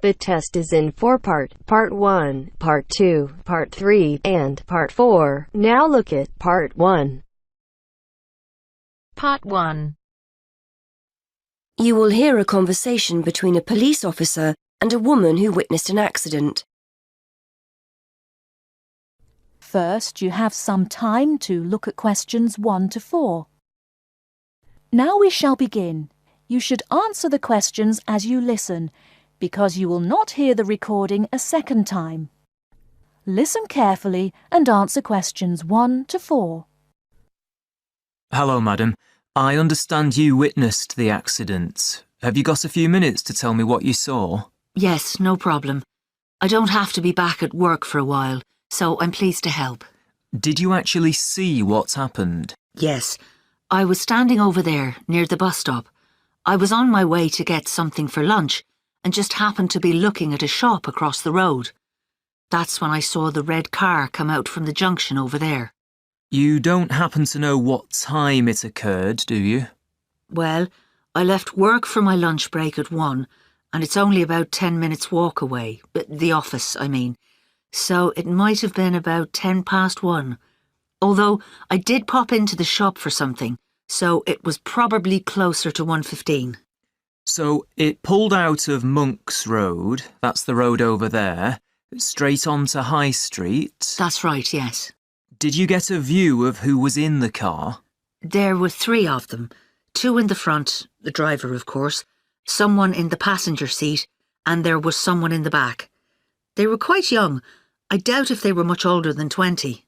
The test is in 4 parts: Part 1, Part 2, Part 3, and Part 4. Now look at Part 1. Part 1. You will hear a conversation between a police officer and a woman who witnessed an accident. First, you have some time to look at questions 1 to 4. Now we shall begin. You should answer the questions as you listen, because you will not hear the recording a second time. Listen carefully and answer questions 1 to 4. Hello, madam. I understand you witnessed the accident. Have you got a few minutes to tell me what you saw? Yes, no problem. I don't have to be back at work for a while, so I'm pleased to help. Did you actually see what happened? Yes, I was standing over there near the bus stop. I was on my way to get something for lunch and just happened to be looking at a shop across the road. That's when I saw the red car come out from the junction over there. You don't happen to know what time it occurred, do you? Well, I left work for my lunch break at 1, and it's only about 10 minutes walk away, the office, I mean. So it might have been about 10 past 1. Although I did pop into the shop for something, so it was probably closer to 1:15. So it pulled out of Monk's Road, that's the road over there, straight onto High Street. That's right, yes. Did you get a view of who was in the car? There were 3 of them. 2 in the front, the driver of course, someone in the passenger seat, and there was someone in the back. They were quite young. I doubt if they were much older than 20.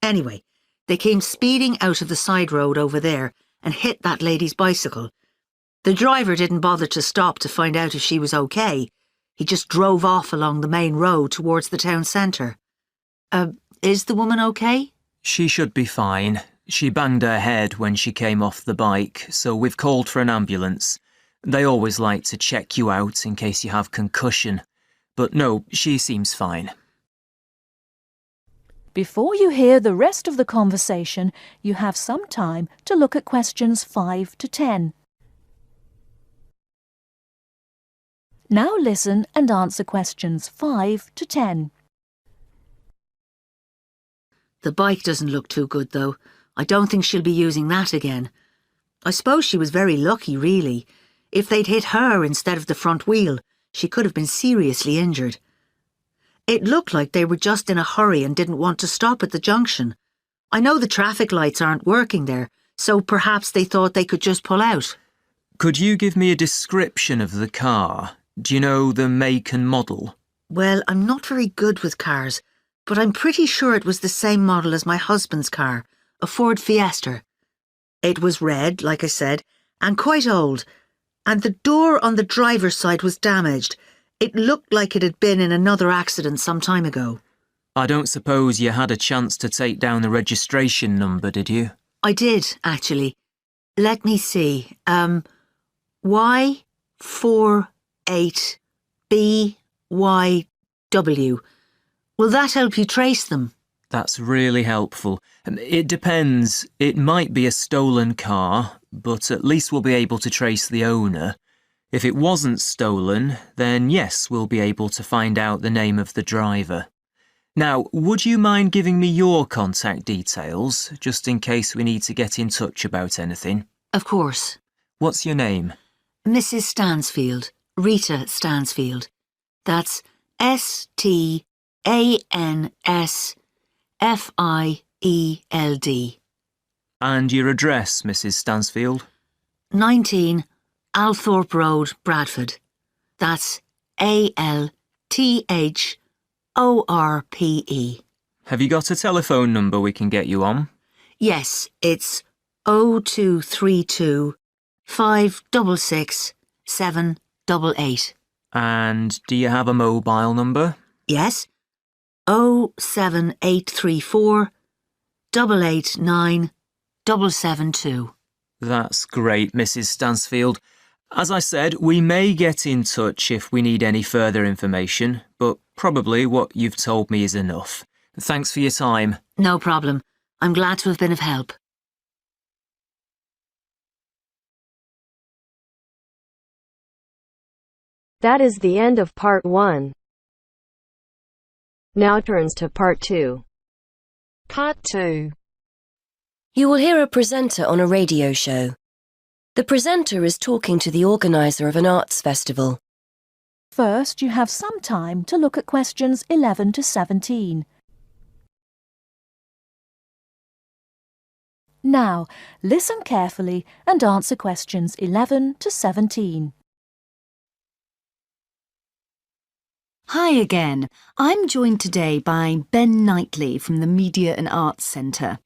Anyway, they came speeding out of the side road over there and hit that lady's bicycle. The driver didn't bother to stop to find out if she was okay. He just drove off along the main road towards the town centre. Is the woman okay? She should be fine. She banged her head when she came off the bike, so we've called for an ambulance. They always like to check you out in case you have concussion. But no, she seems fine. Before you hear the rest of the conversation, you have some time to look at questions 5 to 10. Now listen and answer questions 5 to 10. The bike doesn't look too good, though. I don't think she'll be using that again. I suppose she was very lucky, really. If they'd hit her instead of the front wheel, she could have been seriously injured. It looked like they were just in a hurry and didn't want to stop at the junction. I know the traffic lights aren't working there, so perhaps they thought they could just pull out. Could you give me a description of the car? Do you know the make and model? Well, I'm not very good with cars, but I'm pretty sure it was the same model as my husband's car, a Ford Fiesta. It was red, like I said, and quite old, and the door on the driver's side was damaged. It looked like it had been in another accident some time ago. I don't suppose you had a chance to take down the registration number, did you? I did, actually. Let me see. Y48BYW. Will that help you trace them? That's really helpful. It depends. It might be a stolen car, but at least we'll be able to trace the owner. If it wasn't stolen, then yes, we'll be able to find out the name of the driver. Now, would you mind giving me your contact details, just in case we need to get in touch about anything? Of course. What's your name? Mrs. Stansfield. Rita Stansfield. That's Stansfield. And your address, Mrs. Stansfield? 19 Althorpe Road, Bradford. That's ALTHORPE. Have you got a telephone number we can get you on? Yes, it's 0232 566 788. And do you have a mobile number? Yes, 07834 889 772. That's great, Mrs. Stansfield. As I said, we may get in touch if we need any further information, but probably what you've told me is enough. Thanks for your time. No problem. I'm glad to have been of help. That is the end of part 1. Now turns to part 2. Part 2. You will hear a presenter on a radio show. The presenter is talking to the organizer of an arts festival. First, you have some time to look at questions 11 to 17. Now, listen carefully and answer questions 11 to 17. Hi again. I'm joined today by Ben Knightley from the Media and Arts Centre.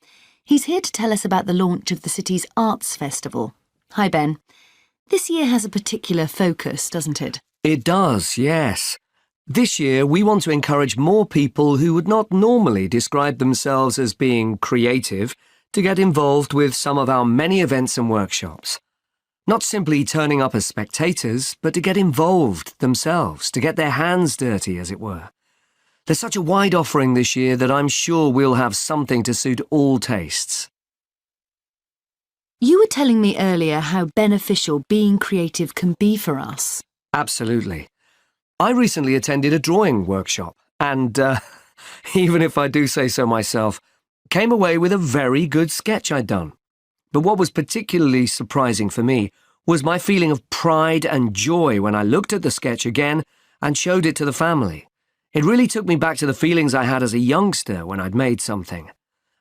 He's here to tell us about the launch of the city's Arts Festival. Hi, Ben. This year has a particular focus, doesn't it? It does, yes. This year we want to encourage more people who would not normally describe themselves as being creative to get involved with some of our many events and workshops. Not simply turning up as spectators, but to get involved themselves, to get their hands dirty, as it were. There's such a wide offering this year that I'm sure we'll have something to suit all tastes. You were telling me earlier how beneficial being creative can be for us. Absolutely. I recently attended a drawing workshop and, even if I do say so myself, came away with a very good sketch I'd done. But what was particularly surprising for me was my feeling of pride and joy when I looked at the sketch again and showed it to the family. It really took me back to the feelings I had as a youngster when I'd made something.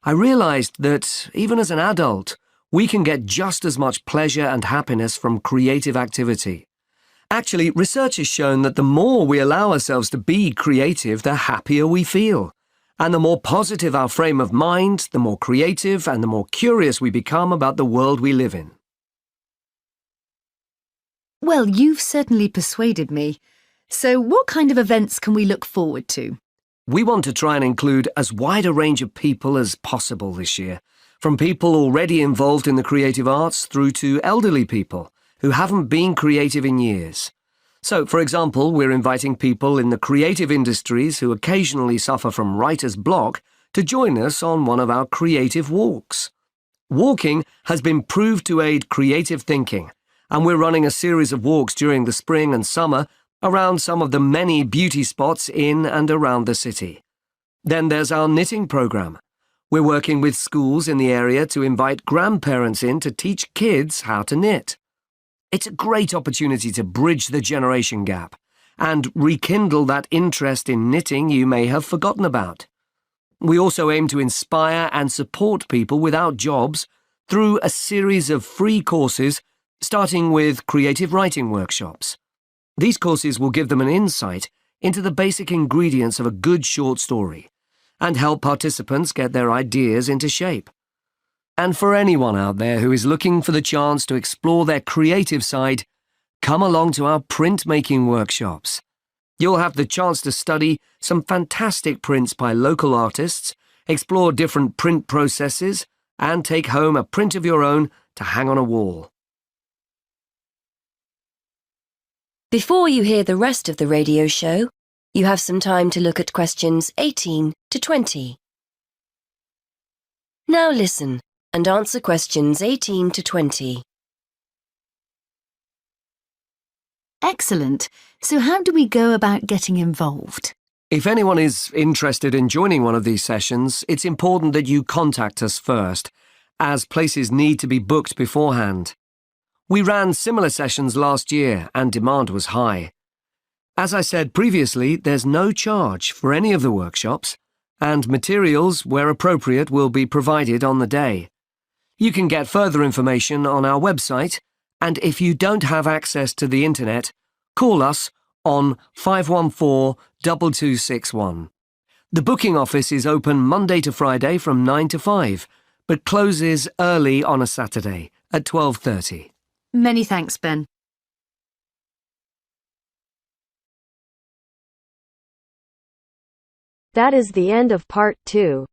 I realised that, even as an adult, we can get just as much pleasure and happiness from creative activity. Actually, research has shown that the more we allow ourselves to be creative, the happier we feel. And the more positive our frame of mind, the more creative and the more curious we become about the world we live in. Well, you've certainly persuaded me. So what kind of events can we look forward to? We want to try and include as wide a range of people as possible this year, from people already involved in the creative arts through to elderly people who haven't been creative in years. So, for example, we're inviting people in the creative industries who occasionally suffer from writer's block to join us on one of our creative walks. Walking has been proved to aid creative thinking, and we're running a series of walks during the spring and summer around some of the many beauty spots in and around the city. Then there's our knitting program. We're working with schools in the area to invite grandparents in to teach kids how to knit. It's a great opportunity to bridge the generation gap and rekindle that interest in knitting you may have forgotten about. We also aim to inspire and support people without jobs through a series of free courses, starting with creative writing workshops. These courses will give them an insight into the basic ingredients of a good short story and help participants get their ideas into shape. And for anyone out there who is looking for the chance to explore their creative side, come along to our printmaking workshops. You'll have the chance to study some fantastic prints by local artists, explore different print processes, and take home a print of your own to hang on a wall. Before you hear the rest of the radio show, you have some time to look at questions 18 to 20. Now listen and answer questions 18 to 20. Excellent. So how do we go about getting involved? If anyone is interested in joining one of these sessions, it's important that you contact us first, as places need to be booked beforehand. We ran similar sessions last year and demand was high. As I said previously, there's no charge for any of the workshops, and materials, where appropriate, will be provided on the day. You can get further information on our website, and if you don't have access to the internet, call us on 514-2261. The booking office is open Monday to Friday from 9 to 5, but closes early on a Saturday at 12:30. Many thanks, Ben. That is the end of part 2.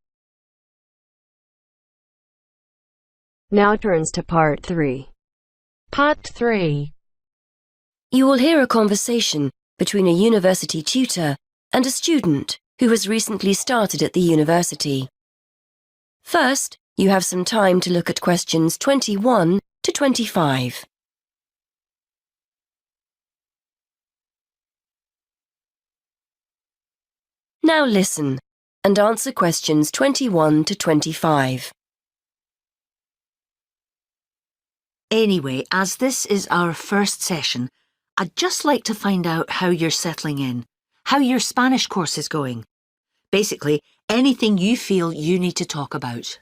Now turns to part 3. Part 3. You will hear a conversation between a university tutor and a student who has recently started at the university. First, you have some time to look at questions 21 to 25. Now listen and answer questions 21 to 25. Anyway, as this is our first session, I'd just like to find out how you're settling in, how your Spanish course is going. Basically, anything you feel you need to talk about.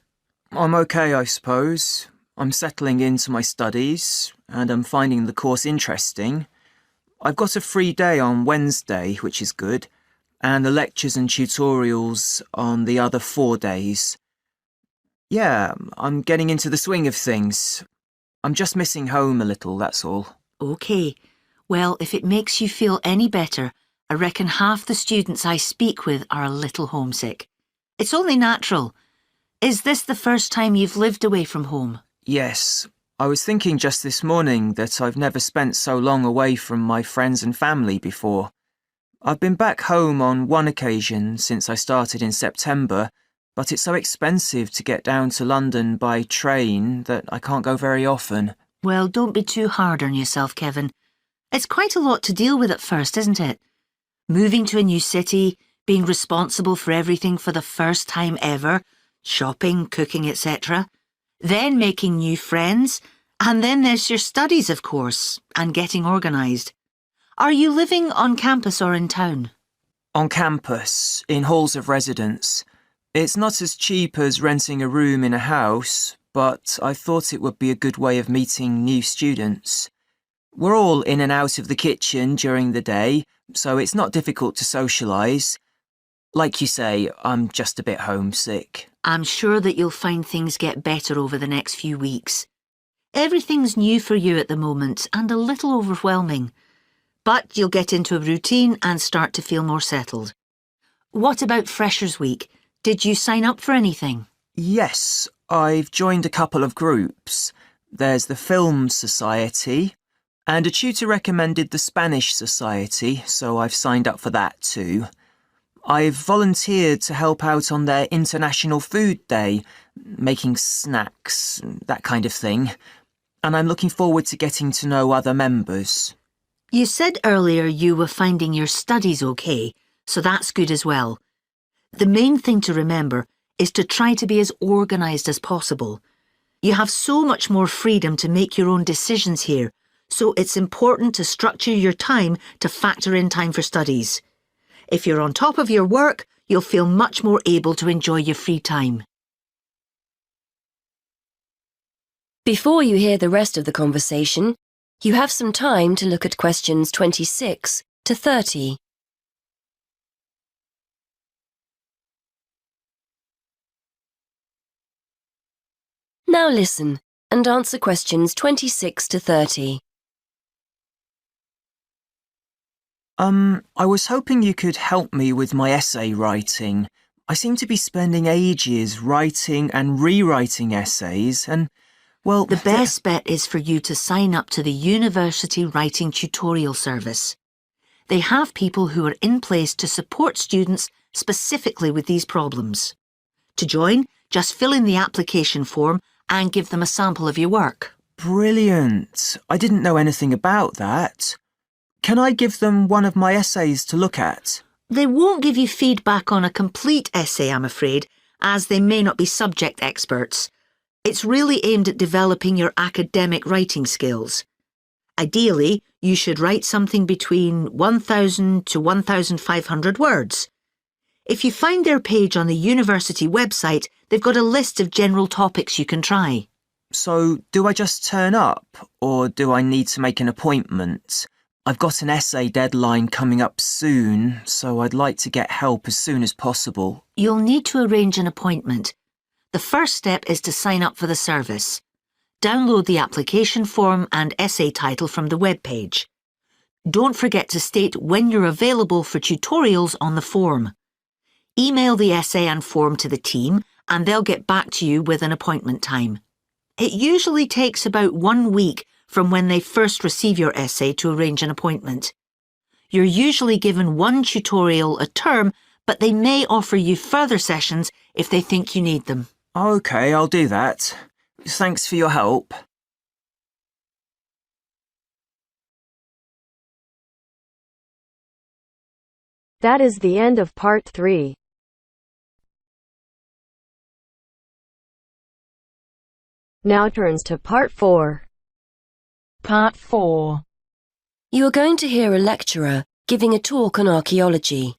I'm okay, I suppose. I'm settling into my studies, and I'm finding the course interesting. I've got a free day on Wednesday, which is good, and the lectures and tutorials on the other 4 days. Yeah, I'm getting into the swing of things. I'm just missing home a little, that's all. OK. Well, if it makes you feel any better, I reckon half the students I speak with are a little homesick. It's only natural. Is this the first time you've lived away from home? Yes. I was thinking just this morning that I've never spent so long away from my friends and family before. I've been back home on one occasion since I started in September, but it's so expensive to get down to London by train that I can't go very often. Well, don't be too hard on yourself, Kevin. It's quite a lot to deal with at first, isn't it? Moving to a new city, being responsible for everything for the first time ever, shopping, cooking, etc. Then making new friends, and then there's your studies, of course, and getting organised. Are you living on campus or in town? On campus, in halls of residence. It's not as cheap as renting a room in a house, but I thought it would be a good way of meeting new students. We're all in and out of the kitchen during the day, so it's not difficult to socialise. Like you say, I'm just a bit homesick. I'm sure that you'll find things get better over the next few weeks. Everything's new for you at the moment and a little overwhelming. But you'll get into a routine and start to feel more settled. What about Freshers' Week? Did you sign up for anything? Yes, I've joined a couple of groups. There's the Film Society, and a tutor recommended the Spanish Society, so I've signed up for that too. I've volunteered to help out on their International Food Day, making snacks, that kind of thing, and I'm looking forward to getting to know other members. You said earlier you were finding your studies okay, so that's good as well. The main thing to remember is to try to be as organised as possible. You have so much more freedom to make your own decisions here, so it's important to structure your time to factor in time for studies. If you're on top of your work, you'll feel much more able to enjoy your free time. Before you hear the rest of the conversation, you have some time to look at questions 26 to 30. Now listen and answer questions 26 to 30. I was hoping you could help me with my essay writing. I seem to be spending ages writing and rewriting essays and, well... The best bet is for you to sign up to the University Writing Tutorial Service. They have people who are in place to support students specifically with these problems. To join, just fill in the application form and give them a sample of your work. Brilliant. I didn't know anything about that. Can I give them one of my essays to look at? They won't give you feedback on a complete essay, I'm afraid, as they may not be subject experts. It's really aimed at developing your academic writing skills. Ideally, you should write something between 1,000 to 1,500 words. If you find their page on the university website, they've got a list of general topics you can try. So, do I just turn up, or do I need to make an appointment? I've got an essay deadline coming up soon, so I'd like to get help as soon as possible. You'll need to arrange an appointment. The first step is to sign up for the service. Download the application form and essay title from the webpage. Don't forget to state when you're available for tutorials on the form. Email the essay and form to the team and they'll get back to you with an appointment time. It usually takes about 1 week from when they first receive your essay to arrange an appointment. You're usually given 1 tutorial a term, but they may offer you further sessions if they think you need them. OK, I'll do that. Thanks for your help. That is the end of part 3. Now turns to part 4. Part 4. You are going to hear a lecturer giving a talk on archaeology.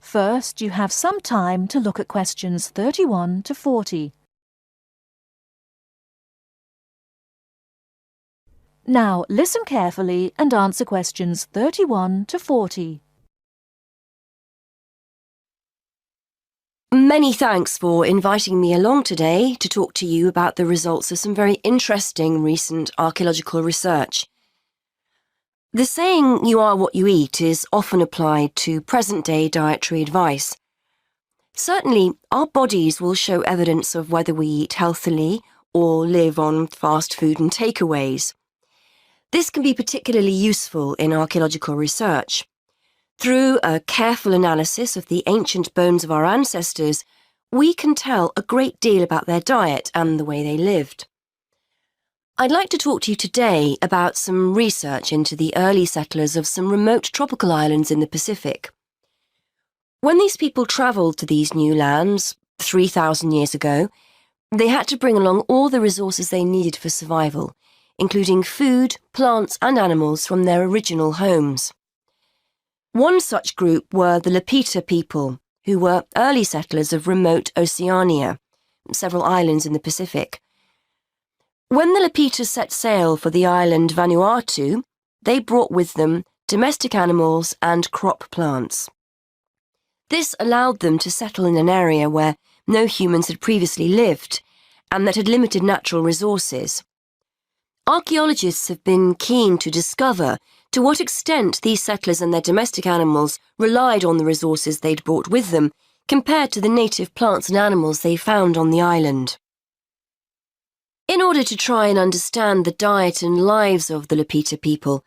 First, you have some time to look at questions 31 to 40. Now, listen carefully and answer questions 31 to 40. Many thanks for inviting me along today to talk to you about the results of some very interesting recent archaeological research. The saying, "you are what you eat," is often applied to present-day dietary advice. Certainly, our bodies will show evidence of whether we eat healthily or live on fast food and takeaways. This can be particularly useful in archaeological research. Through a careful analysis of the ancient bones of our ancestors, we can tell a great deal about their diet and the way they lived. I'd like to talk to you today about some research into the early settlers of some remote tropical islands in the Pacific. When these people travelled to these new lands 3,000 years ago, they had to bring along all the resources they needed for survival, including food, plants and animals from their original homes. One such group were the Lapita people, who were early settlers of remote Oceania, several islands in the Pacific. When the Lapita set sail for the island Vanuatu, they brought with them domestic animals and crop plants. This allowed them to settle in an area where no humans had previously lived and that had limited natural resources. Archaeologists have been keen to discover to what extent these settlers and their domestic animals relied on the resources they'd brought with them compared to the native plants and animals they found on the island. In order to try and understand the diet and lives of the Lapita people,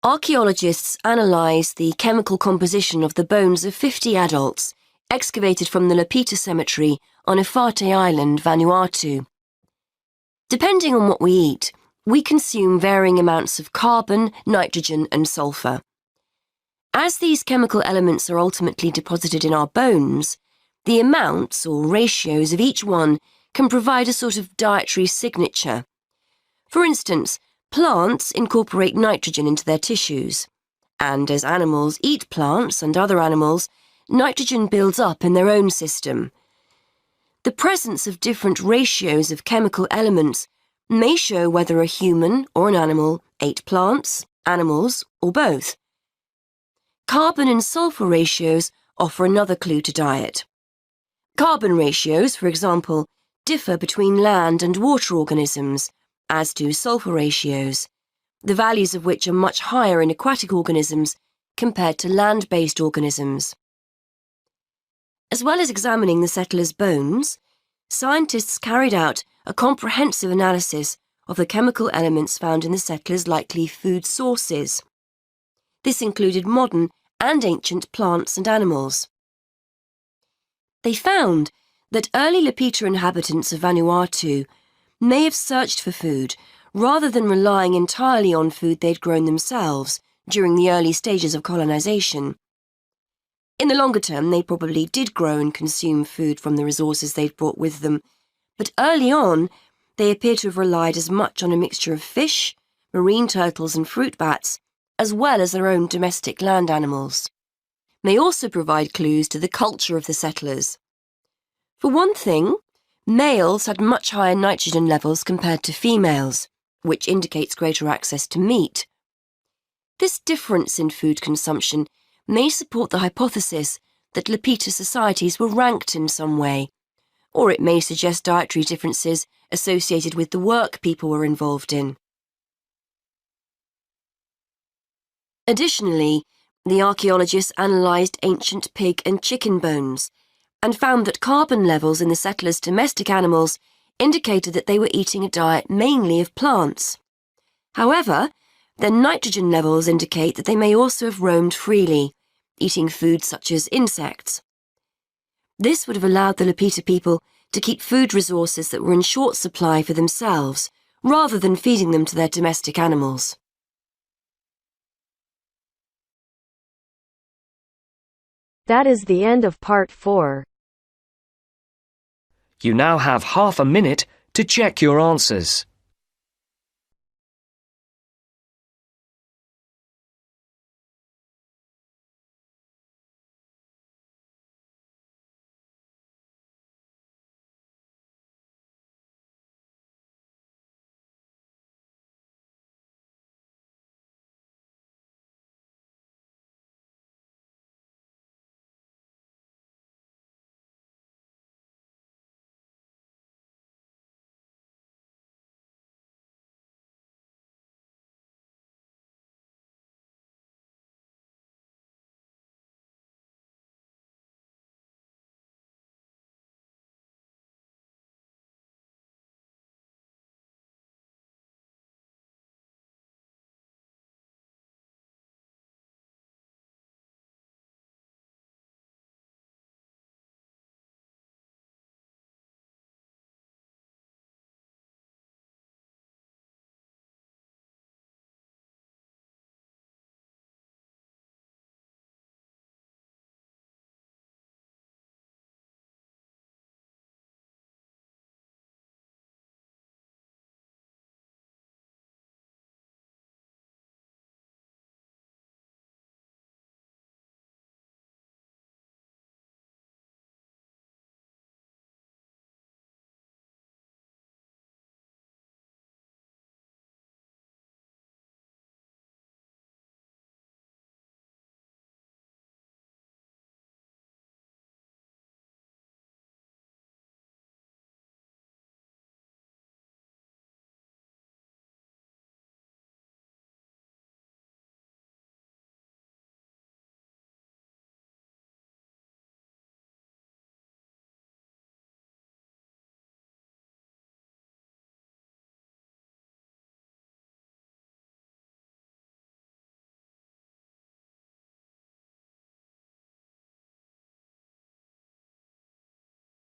archaeologists analysed the chemical composition of the bones of 50 adults excavated from the Lapita cemetery on Efate Island, Vanuatu. Depending on what we eat, we consume varying amounts of carbon, nitrogen and sulfur. As these chemical elements are ultimately deposited in our bones, the amounts or ratios of each one can provide a sort of dietary signature. For instance, plants incorporate nitrogen into their tissues, and as animals eat plants and other animals, nitrogen builds up in their own system. The presence of different ratios of chemical elements may show whether a human or an animal ate plants, animals, or both. Carbon and sulfur ratios offer another clue to diet. Carbon ratios, for example, differ between land and water organisms, as do sulfur ratios, the values of which are much higher in aquatic organisms compared to land-based organisms. As well as examining the settlers' bones, scientists carried out a comprehensive analysis of the chemical elements found in the settlers' likely food sources. This included modern and ancient plants and animals. They found that early Lapita inhabitants of Vanuatu may have searched for food rather than relying entirely on food they'd grown themselves during the early stages of colonization. In the longer term, they probably did grow and consume food from the resources they'd brought with them, but early on, they appear to have relied as much on a mixture of fish, marine turtles and fruit bats, as well as their own domestic land animals. They also provide clues to the culture of the settlers. For one thing, males had much higher nitrogen levels compared to females, which indicates greater access to meat. This difference in food consumption may support the hypothesis that Lapita societies were ranked in some way, or it may suggest dietary differences associated with the work people were involved in. Additionally, the archaeologists analysed ancient pig and chicken bones and found that carbon levels in the settlers' domestic animals indicated that they were eating a diet mainly of plants. However, their nitrogen levels indicate that they may also have roamed freely, eating foods such as insects. This would have allowed the Lapita people to keep food resources that were in short supply for themselves, rather than feeding them to their domestic animals. That is the end of part 4. You now have half a minute to check your answers.